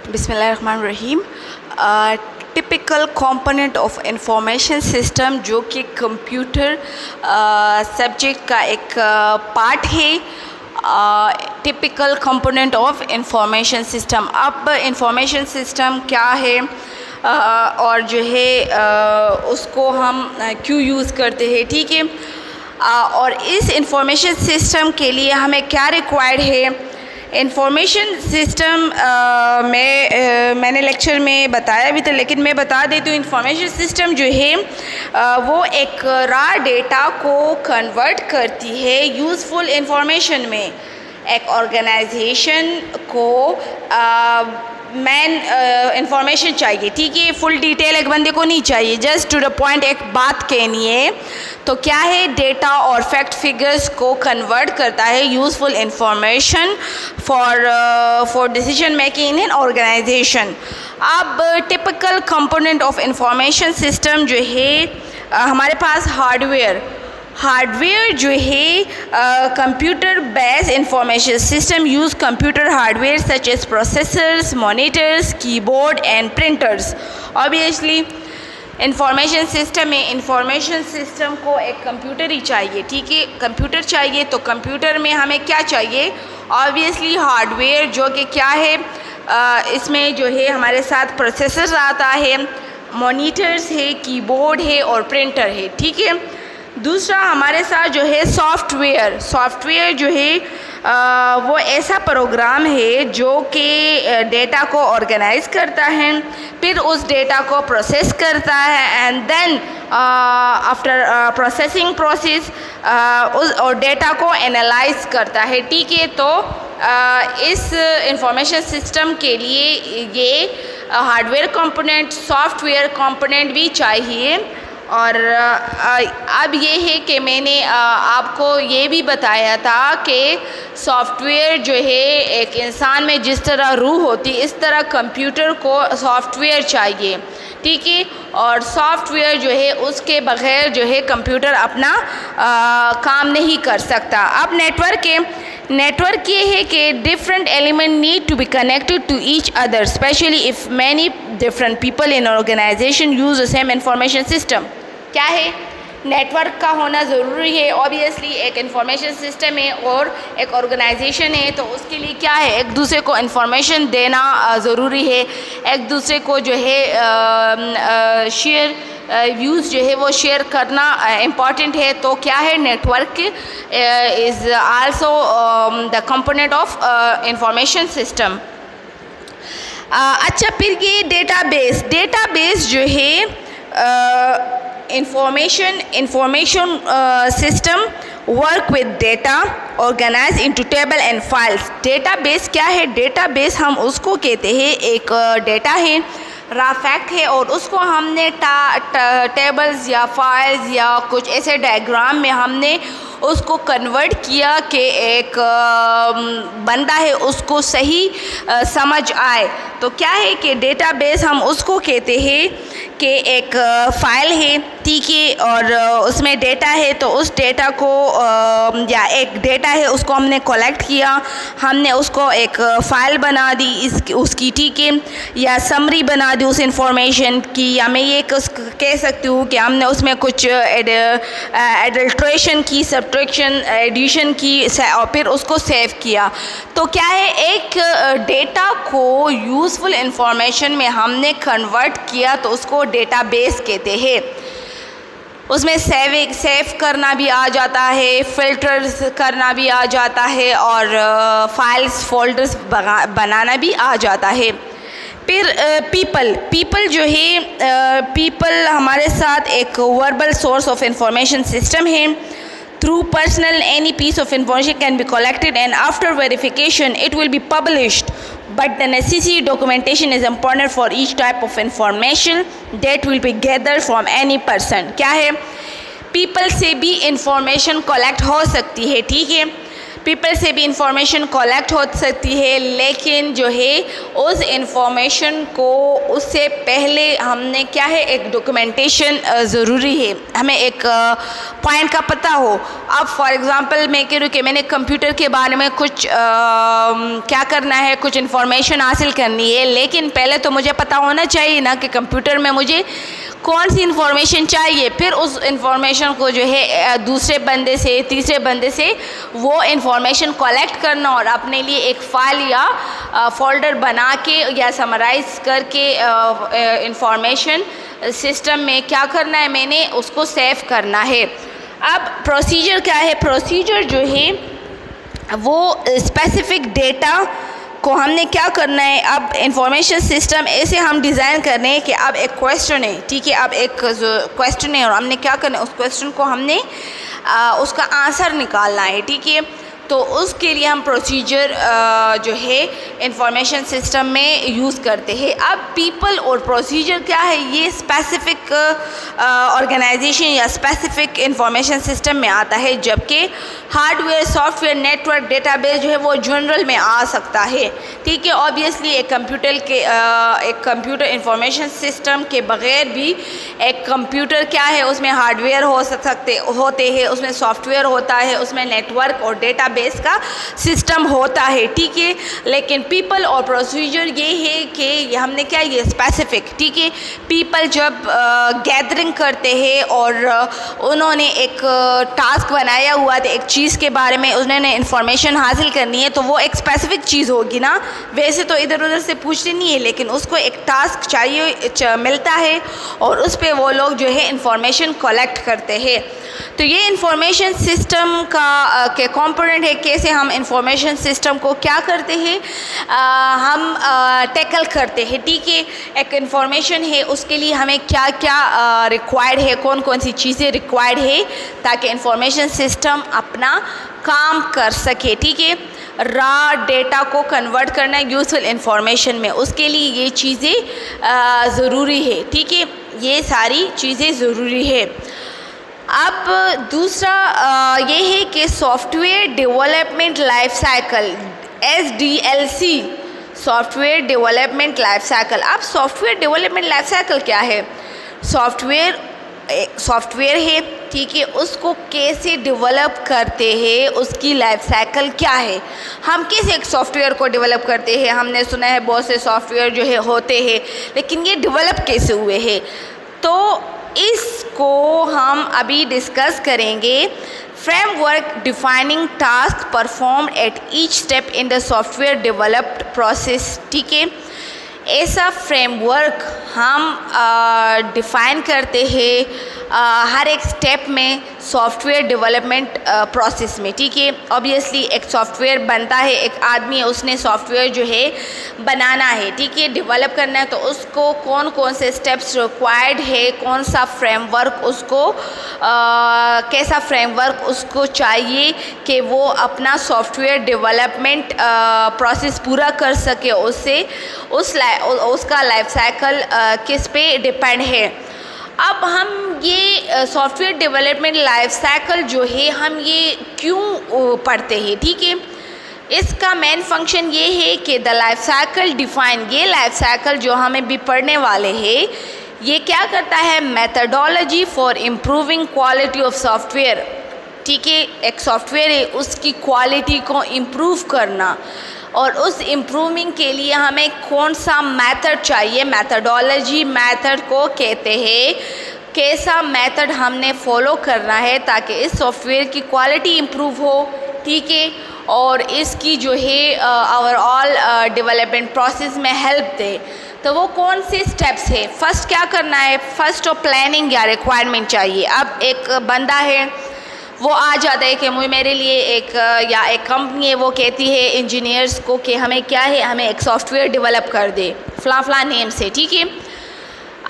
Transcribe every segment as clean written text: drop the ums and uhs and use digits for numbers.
बिस्मिल्लाहिर्रहमानिर्रहीम। Typical component of information system जो कि कंप्यूटर सब्जेक्ट का एक पार्ट है। Typical component of information system. अब इंफॉर्मेशन सिस्टम क्या है और जो है उसको हम क्यों यूज़ करते हैं, ठीक है। और इस इंफॉर्मेशन सिस्टम के लिए हमें क्या रिक्वायर्ड है। इंफॉर्मेशन सिस्टम में मैंने लेक्चर में बताया भी था, लेकिन मैं बता देती हूँ। इंफॉर्मेशन सिस्टम जो है वो एक रॉ डेटा को कन्वर्ट करती है यूज़फुल इंफॉर्मेशन में। एक ऑर्गेनाइजेशन को इंफॉर्मेशन चाहिए, ठीक है। फुल डिटेल एक बंदे को नहीं चाहिए, जस्ट टू द पॉइंट एक बात कहनी है। तो क्या है, डेटा और फैक्ट फिगर्स को कन्वर्ट करता है useful information for decision making in an organization. अब typical component of information system जो है हमारे पास हार्डवेयर जो है computer based information system use computer hardware such as processors, monitors, keyboard and printers. Obviously information system में information system को एक कंप्यूटर ही चाहिए, ठीक है। कंप्यूटर चाहिए तो कंप्यूटर में हमें क्या चाहिए, ऑब्वियसली हार्डवेयर, जो कि क्या है इसमें जो है हमारे साथ प्रोसेसर आता है, मॉनिटर्स है, कीबोर्ड है और प्रिंटर है, ठीक है। दूसरा हमारे साथ जो है सॉफ्टवेयर जो है वो ऐसा प्रोग्राम है जो कि डेटा को ऑर्गेनाइज करता है, फिर उस डेटा को प्रोसेस करता है and then after processing process उस और डेटा को एनालाइज करता है, ठीक है। तो इस इंफॉर्मेशन सिस्टम के लिए ये हार्डवेयर कंपोनेंट, सॉफ्टवेयर कंपोनेंट भी चाहिए। और अब ये है कि मैंने आपको ये भी बताया था कि सॉफ्टवेयर जो है एक इंसान में जिस तरह रूह होती है, इस तरह कंप्यूटर को सॉफ्टवेयर चाहिए, ठीक है। और सॉफ्टवेयर जो है उसके बगैर जो है कंप्यूटर अपना काम नहीं कर सकता। अब नेटवर्क ये है कि different element need to be connected to each other, especially if many different people in organisation use the same information system. क्या है, नेटवर्क का होना ज़रूरी है। ऑब्वियसली एक इंफॉर्मेशन सिस्टम है और एक ऑर्गेनाइजेशन है, तो उसके लिए क्या है, एक दूसरे को इंफॉर्मेशन देना ज़रूरी है, एक दूसरे को जो है शेयर व्यूज़ जो है वो शेयर करना इम्पॉर्टेंट है। तो क्या है, network is also the component of information system. अच्छा, फिर ये डेटाबेस जो है information system work with data organized into table and files। Database क्या है, डेटाबेस हम उसको कहते हैं, एक डेटा है, रॉ फैक्ट है, और उसको हमने टेबल्स या फाइल्स या कुछ ऐसे डायग्राम में हमने उसको कन्वर्ट किया कि एक बंदा है उसको सही समझ आए। तो क्या है कि डेटाबेस हम उसको कहते हैं कि एक फ़ाइल है, ठीक है, और उसमें डेटा है, तो उस डेटा को या एक डेटा है उसको हमने कलेक्ट किया, हमने उसको एक फ़ाइल बना दी उसकी, ठीक है, या समरी बना दी उस इंफॉर्मेशन की, या मैं ये कह सकती हूँ कि हमने उसमें कुछ एडल्ट्रेशन की, सब्ट्रैक्शन, एडिशन की और फिर उसको सेव किया। तो क्या है, एक डेटा को यूज़फुल इंफॉर्मेशन में हमने कन्वर्ट किया तो उसको डेटाबेस कहते हैं। उसमें सेव करना भी आ जाता है, फिल्टर्स करना भी आ जाता है, और फाइल्स फोल्डर्स बनाना भी आ जाता है। फिर पीपल जो है, पीपल हमारे साथ एक verbal source of information system है। Through personal, any piece of information can be collected and after verification it will be published. But the necessary documentation is important for each type of information that will be gathered from any person। क्या है, people से भी information collect हो सकती है, ठीक है। People से भी इंफॉर्मेशन कलेक्ट हो सकती है, लेकिन जो है उस इंफॉर्मेशन को उससे पहले हमने क्या है एक डॉक्यूमेंटेशन ज़रूरी है, हमें एक पॉइंट का पता हो। अब फॉर एग्ज़ाम्पल मैं कह रही हूँ कि मैंने कंप्यूटर के बारे में कुछ क्या करना है, कुछ इन्फॉर्मेशन हासिल करनी है, लेकिन पहले तो मुझे पता होना चाहिए ना कि कंप्यूटर में मुझे कौन सी इंफॉर्मेशन चाहिए, फिर उस इंफॉर्मेशन को जो है दूसरे बंदे से, तीसरे बंदे से वो इंफॉर्मेशन कलेक्ट करना और अपने लिए एक फ़ाइल या फोल्डर बना के या समराइज़ करके इंफॉर्मेशन सिस्टम में क्या करना है, मैंने उसको सेव करना है। अब प्रोसीजर क्या है, प्रोसीजर जो है वो स्पेसिफिक डेटा को हमने क्या करना है। अब इंफॉर्मेशन सिस्टम ऐसे हम डिज़ाइन कर रहे हैं कि अब एक क्वेश्चन है, ठीक है, अब एक क्वेश्चन है और हमने क्या करना है, उस क्वेश्चन को हमने उसका आंसर निकालना है, ठीक है। तो उसके लिए हम प्रोसीजर जो है इंफॉर्मेशन सिस्टम में यूज़ करते हैं। अब पीपल और प्रोसीजर क्या है, ये स्पेसिफिक ऑर्गेनाइजेशन या स्पेसिफिक इंफॉर्मेशन सिस्टम में आता है, जबकि हार्डवेयर, सॉफ्टवेयर, नेटवर्क, डेटाबेस जो है वो जनरल में आ सकता है, ठीक है। ऑब्वियसली एक कंप्यूटर इंफॉर्मेशन सिस्टम के बगैर भी एक कंप्यूटर क्या है, उसमें हार्डवेयर होते हैं, उसमें सॉफ्टवेयर होता है, उसमें नेटवर्क और डेटा बेस का सिस्टम होता है, ठीक है। लेकिन पीपल और प्रोसीजर ये है कि हमने क्या, ये स्पेसिफिक, ठीक है। पीपल जब गैदरिंग करते हैं और उन्होंने एक टास्क बनाया हुआ था, एक चीज़ के बारे में उन्होंने इंफॉर्मेशन हासिल करनी है, तो वो एक स्पेसिफिक चीज़ होगी ना, वैसे तो इधर उधर से पूछते नहीं है, लेकिन उसको एक टास्क चाहिए मिलता है और उस पर वो लोग जो है इंफॉर्मेशन कलेक्ट करते हैं। तो ये इंफॉर्मेशन सिस्टम के कंपोनेंट है, कैसे हम इंफॉर्मेशन सिस्टम को क्या करते हैं, हम टैकल करते हैं, ठीक है। एक इंफॉर्मेशन है, उसके लिए हमें क्या क्या रिक्वायर्ड है, कौन कौन सी चीज़ें रिक्वायर्ड है ताकि इंफॉर्मेशन सिस्टम अपना काम कर सके, ठीक है। रॉ डेटा को कन्वर्ट करना है यूजफुल इंफॉर्मेशन में, उसके लिए ये चीज़ें ज़रूरी है, ठीक है। ये सारी चीज़ें ज़रूरी है। अब दूसरा ये है कि software development life cycle, SDLC, software development life cycle. अब सॉफ्टवेयर डेवलपमेंट लाइफ साइकिल क्या है, सॉफ्टवेयर है, ठीक है, उसको कैसे डेवलप करते हैं, उसकी लाइफ साइकिल क्या है, हम कैसे एक सॉफ्टवेयर को डेवलप करते हैं। हमने सुना है बहुत से सॉफ्टवेयर जो है होते हैं, लेकिन ये डेवलप कैसे हुए हैं, तो इसको हम अभी डिस्कस करेंगे। Framework defining task performed at each step in the software developed process, ठीक है। ऐसा फ्रेमवर्क हम डिफ़ाइन करते हैं हर एक स्टेप में सॉफ्टवेयर डेवलपमेंट प्रोसेस में, ठीक है। ऑब्वियसली एक सॉफ्टवेयर बनता है, एक आदमी है, उसने सॉफ्टवेयर जो है बनाना है, ठीक है, डेवलप करना है, तो उसको कौन कौन से स्टेप्स रिक्वायर्ड है, कौन सा फ्रेमवर्क उसको कैसा फ्रेमवर्क उसको चाहिए कि वो अपना सॉफ्टवेयर डेवलपमेंट प्रोसेस पूरा कर सके, उसका लाइफ साइकिल किस पे डिपेंड है। अब हम ये सॉफ्टवेयर डेवलपमेंट लाइफ साइकिल जो है हम ये क्यों पढ़ते हैं, ठीक है। इसका मेन फंक्शन ये है कि द लाइफ साइकिल डिफाइन, ये लाइफ साइकिल जो हमें भी पढ़ने वाले हैं, ये क्या करता है, methodology for improving quality of software, ठीक है। एक सॉफ्टवेयर है, उसकी क्वालिटी को इम्प्रूव करना, और उस इम्प्रूविंग के लिए हमें कौन सा मेथड चाहिए, मेथडोलॉजी मेथड को कहते हैं, कैसा मेथड हमने फॉलो करना है ताकि इस सॉफ्टवेयर की क्वालिटी इम्प्रूव हो, ठीक है, और इसकी जो है ओवरऑल डेवलपमेंट प्रोसेस में हेल्प दे। तो वो कौन से स्टेप्स है, फर्स्ट क्या करना है, फर्स्ट ऑफ प्लानिंग या रिक्वायरमेंट चाहिए। अब एक बंदा है, वो आ जाता है कि मेरे लिए एक कंपनी है, वो कहती है इंजीनियर्स को कि हमें क्या है, हमें एक सॉफ्टवेयर डेवलप कर दे फला नेम से, ठीक है।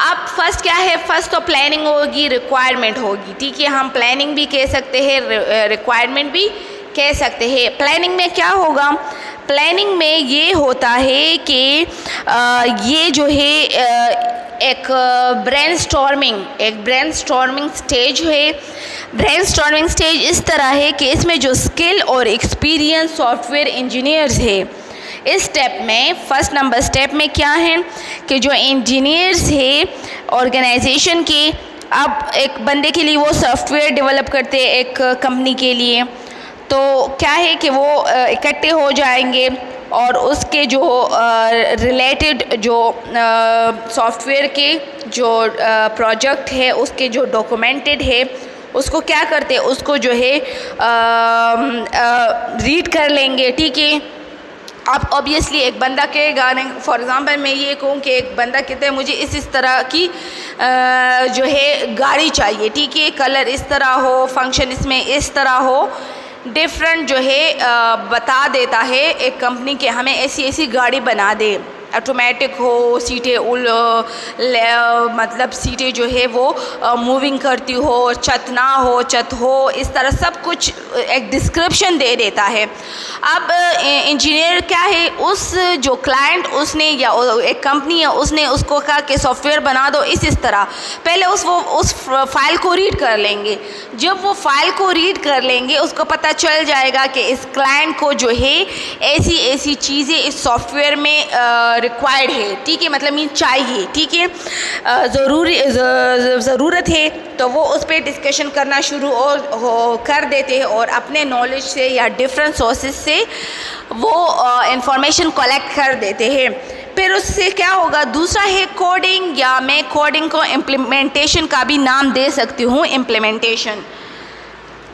अब फर्स्ट क्या है, फर्स्ट तो प्लानिंग होगी, रिक्वायरमेंट होगी, ठीक है। हम प्लानिंग भी कह सकते हैं, रिक्वायरमेंट भी कह सकते हैं। प्लानिंग में क्या होगा, प्लानिंग में ये होता है कि ये जो है एक ब्रेनस्टॉर्मिंग स्टेज है। ब्रेनस्टॉर्मिंग स्टेज इस तरह है कि इसमें जो स्किल और एक्सपीरियंस सॉफ्टवेयर इंजीनियर्स है, इस स्टेप में फर्स्ट नंबर स्टेप में क्या है कि जो इंजीनियर्स है ऑर्गेनाइजेशन के, अब एक बंदे के लिए वो सॉफ्टवेयर डेवलप करते हैं एक कंपनी के लिए, तो क्या है कि वो इकट्ठे हो जाएंगे और उसके जो रिलेटेड जो सॉफ्टवेयर के जो प्रोजेक्ट है उसके जो डॉक्यूमेंटेड है उसको क्या करते हैं, उसको जो है रीड कर लेंगे। ठीक है, आप ऑब्वियसली एक बंदा कहेगा, फॉर एग्ज़ाम्पल मैं ये कहूँ कि एक बंदा कहते हैं मुझे इस तरह की जो है गाड़ी चाहिए, ठीक है, कलर इस तरह हो, फंक्शन इसमें इस तरह हो, डिफरेंट जो है बता देता है एक कंपनी के हमें ऐसी ऐसी गाड़ी बना दे, ऑटोमेटिक हो, सीटें मतलब सीटें जो है वो मूविंग करती हो, छत ना हो, छत हो, इस तरह सब कुछ एक डिस्क्रिप्शन दे देता है। अब इंजीनियर क्या है, उस जो क्लाइंट उसने या एक कंपनी है उसने उसको कहा कि सॉफ्टवेयर बना दो इस तरह, पहले उस फाइल को रीड कर लेंगे। जब वो फाइल को रीड कर लेंगे उसको पता चल जाएगा कि इस क्लाइंट को जो है ऐसी ऐसी चीज़ें इस सॉफ्टवेयर में रिक्वायर्ड है, ठीक है, मतलब मीन चाहिए, ठीक है, ज़रूरत है, तो वो उस पर डिस्कशन करना शुरू कर देते हैं और अपने नॉलेज से या डिफरेंट सोर्सेज से वो इंफॉर्मेशन कलेक्ट कर देते हैं। फिर उससे क्या होगा, दूसरा है कोडिंग, या मैं कोडिंग को इम्प्लीमेंटेशन का भी नाम दे सकती हूँ, इम्प्लीमेंटेशन।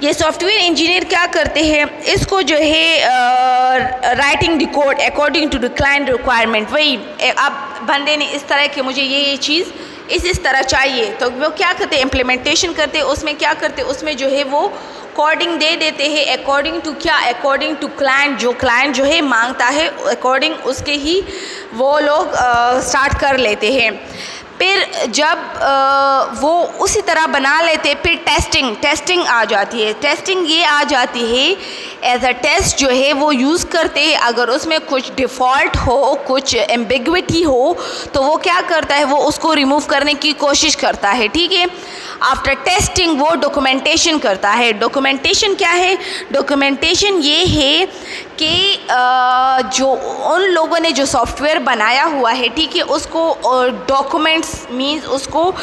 ये सॉफ्टवेयर इंजीनियर क्या करते हैं, इसको जो है writing the code according to the client requirement, वही अब बंदे ने इस तरह कि मुझे ये चीज़ इस तरह चाहिए, तो वो क्या करते हैं, इम्प्लीमेंटेशन करते हैं। उसमें क्या करते हैं, उसमें जो है वो कोडिंग दे देते हैं अकॉर्डिंग टू क्या, अकॉर्डिंग टू क्लाइंट, जो क्लाइंट जो है मांगता है अकॉर्डिंग उसके ही वो लोग स्टार्ट कर लेते हैं। फिर जब वो उसी तरह बना लेते, फिर टेस्टिंग आ जाती है। टेस्टिंग ये आ जाती है एज अ टेस्ट जो है वो यूज़ करते हैं, अगर उसमें कुछ डिफ़ॉल्ट हो, कुछ एम्बिग्विटी हो, तो वो क्या करता है, वो उसको रिमूव करने की कोशिश करता है, ठीक है। आफ्टर टेस्टिंग वो डॉक्यूमेंटेशन करता है। डॉक्यूमेंटेशन क्या है, डॉक्यूमेंटेशन ये है कि जो उन लोगों ने जो सॉफ्टवेयर बनाया हुआ है, ठीक है, उसको डॉक्यूमेंट्स मीन्स उसको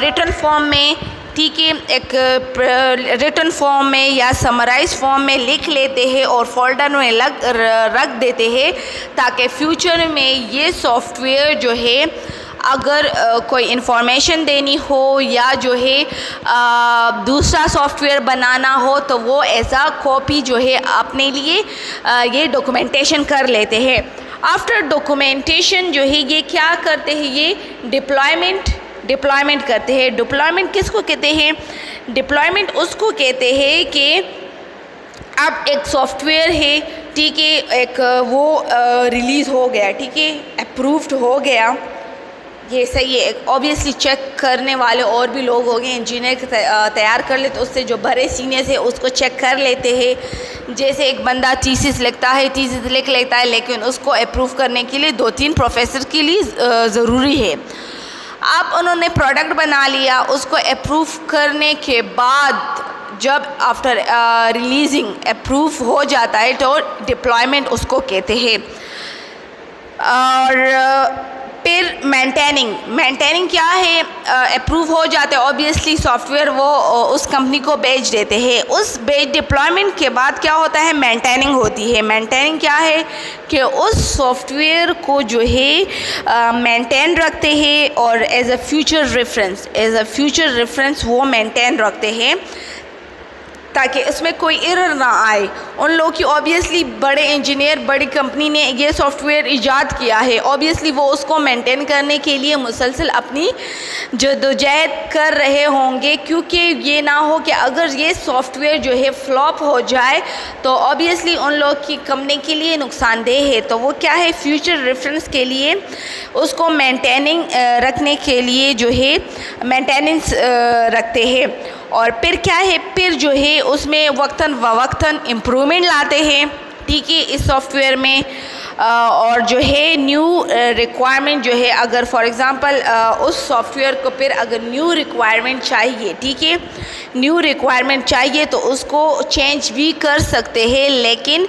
रिटन फॉर्म में, ठीक है, एक रिटन फॉर्म में या समराइज फॉर्म में लिख लेते हैं और फोल्डर में रख देते हैं, ताकि फ्यूचर में ये सॉफ्टवेयर जो है अगर कोई इन्फॉर्मेशन देनी हो या जो है दूसरा सॉफ्टवेयर बनाना हो तो वो ऐसा कॉपी जो है अपने लिए ये डॉक्यूमेंटेशन कर लेते हैं। आफ्टर डॉक्यूमेंटेशन जो है ये क्या करते हैं, ये डिप्लॉयमेंट करते हैं। डिप्लॉयमेंट किसको कहते हैं, डिप्लॉयमेंट उसको कहते हैं कि अब एक सॉफ्टवेयर है, ठीक है, एक वो रिलीज़ हो गया, ठीक है, अप्रूव्ड हो गया, ये सही है। ऑब्वियसली चेक करने वाले और भी लोग हो गए, इंजीनियर तैयार कर लेते, उससे जो बड़े सीनियर्स है उसको चेक कर लेते हैं। जैसे एक बंदा थीसिस लिखता है, थीसिस लिख लेता है, लेकिन उसको अप्रूव करने के लिए 2-3 प्रोफेसर के लिए ज़रूरी है। अब उन्होंने प्रोडक्ट बना लिया, उसको अप्रूव करने के बाद जब आफ्टर रिलीजिंग अप्रूव हो जाता है तो डिप्लॉयमेंट उसको कहते हैं। और फिर मेंटेनिंग क्या है, अप्रूव हो जाते हैं ऑब्वियसली सॉफ्टवेयर, वो उस कंपनी को बेच देते हैं। उस डिप्लॉयमेंट के बाद क्या होता है, मेंटेनिंग होती है। मेंटेनिंग क्या है कि उस सॉफ्टवेयर को जो है मेंटेन रखते हैं और एज अ फ्यूचर रेफरेंस वो मेंटेन रखते हैं ताकि उसमें कोई एरर ना आए। उन लोगों की ऑब्वियसली बड़े इंजीनियर, बड़ी कंपनी ने ये सॉफ्टवेयर ईजाद किया है, ऑब्वियसली वो उसको मेंटेन करने के लिए मुसलसल अपनी जद्दोजहद कर रहे होंगे, क्योंकि ये ना हो कि अगर ये सॉफ्टवेयर जो है फ्लॉप हो जाए तो ऑब्वियसली उन लोग की कंपनी के लिए नुकसानदेह है। तो वो क्या है, फ्यूचर रेफरेंस के लिए उसको मेंटेनिंग रखने के लिए जो है मेंटेनेंस रखते हैं। और फिर क्या है, फिर जो है उसमें वक्तन इम्प्रूवमेंट लाते हैं, ठीक है, इस सॉफ्टवेयर में और जो है न्यू रिक्वायरमेंट जो है, अगर फॉर एग्ज़ाम्पल उस सॉफ्टवेयर को फिर अगर न्यू रिक्वायरमेंट चाहिए, ठीक है, न्यू रिक्वायरमेंट चाहिए तो उसको चेंज भी कर सकते हैं, लेकिन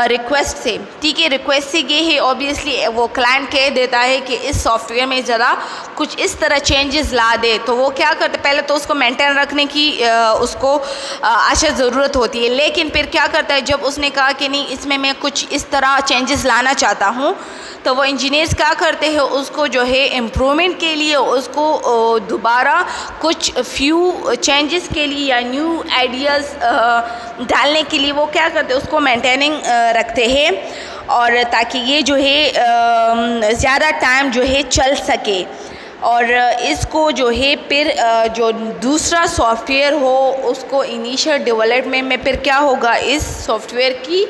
रिक्वेस्ट से, ठीक है। रिक्वेस्ट से ये है ऑब्वियसली वो क्लाइंट कह देता है कि इस सॉफ्टवेयर में ज़रा कुछ इस तरह चेंजेस ला दे, तो वो क्या करते, पहले तो उसको मेंटेन रखने की उसको अच्छा ज़रूरत होती है, लेकिन फिर क्या करता है, जब उसने कहा कि नहीं इसमें मैं कुछ इस तरह चेंजेस लाना चाहता हूँ, तो वो इंजीनियर्स क्या करते हैं, उसको जो है इम्प्रूवमेंट के लिए उसको दोबारा कुछ फ्यू चेंजेस के लिए या न्यू आइडियाज़ डालने के लिए वो क्या करते हैं, उसको मेंटेनिंग रखते हैं, और ताकि ये जो है ज़्यादा टाइम जो है चल सके। और इसको जो है फिर जो दूसरा सॉफ्टवेयर हो उसको इनिशियल डेवलपमेंट में फिर क्या होगा, इस सॉफ्टवेयर की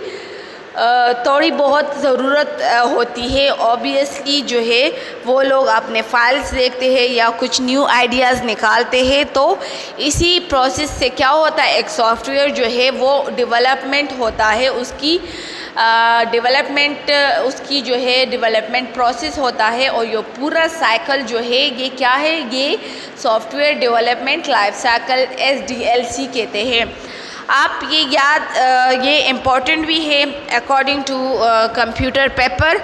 थोड़ी बहुत ज़रूरत होती है। ऑब्वियसली जो है वो लोग अपने फाइल्स देखते हैं या कुछ न्यू आइडियाज़ निकालते हैं, तो इसी प्रोसेस से क्या होता है, एक सॉफ्टवेयर जो है वो डेवलपमेंट होता है, उसकी उसकी जो है डेवलपमेंट प्रोसेस होता है, और ये पूरा साइकिल जो है ये क्या है, ये software development life cycle SDLC कहते हैं। आप ये ये इम्पॉर्टेंट भी है अकॉर्डिंग टू कंप्यूटर पेपर।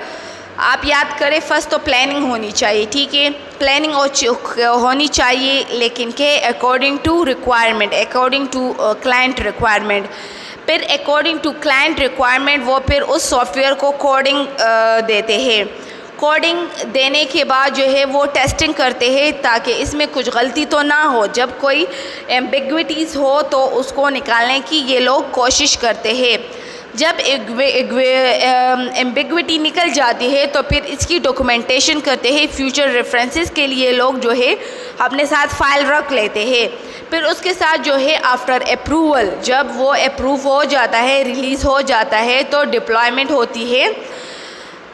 आप याद करें, फर्स्ट तो प्लानिंग होनी चाहिए, ठीक है, प्लानिंग होनी चाहिए, लेकिन के according to requirement, according to client requirement. फिर अकॉर्डिंग टू क्लाइंट रिक्वायरमेंट वो फिर उस सॉफ्टवेयर को कोडिंग देते हैं। कोडिंग देने के बाद जो है वो टेस्टिंग करते हैं ताकि इसमें कुछ गलती तो ना हो। जब कोई एम्बिग्विटीज़ हो तो उसको निकालने की ये लोग कोशिश करते हैं। जब एम्बिग्विटी निकल जाती है तो फिर इसकी डॉक्यूमेंटेशन करते हैं। फ्यूचर रेफरेंसेस के लिए लोग जो है अपने साथ फाइल रख लेते हैं। फिर उसके साथ जो है आफ्टर अप्रूवल, जब वो अप्रूव हो जाता है, रिलीज़ हो जाता है, तो डिप्लॉयमेंट होती है,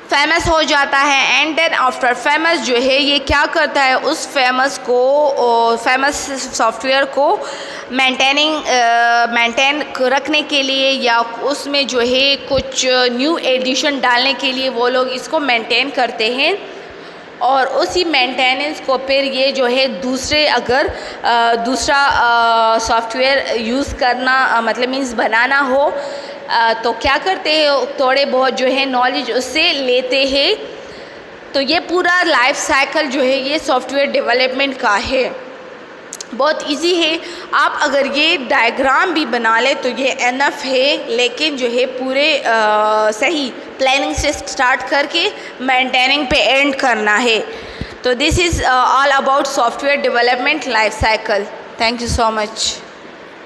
फेमस हो जाता है। एंड देन आफ्टर फेमस जो है ये क्या करता है, उस फेमस सॉफ्टवेयर को मेंटेन रखने के लिए या उसमें जो है कुछ न्यू एडिशन डालने के लिए वो लोग इसको मेंटेन करते हैं। और उसी मेंटेनेंस को फिर ये जो है दूसरा सॉफ्टवेयर यूज़ करना मतलब मीन्स बनाना हो तो क्या करते हैं, थोड़े बहुत जो है नॉलेज उससे लेते हैं। तो ये पूरा लाइफ साइकिल जो है ये सॉफ्टवेयर डेवलपमेंट का है। बहुत इजी है, आप अगर ये डायग्राम भी बना ले तो ये एनफ है, लेकिन जो है पूरे सही प्लानिंग से स्टार्ट करके मेंटेनिंग पे एंड करना है। तो this is all about software development life cycle. Thank you so much.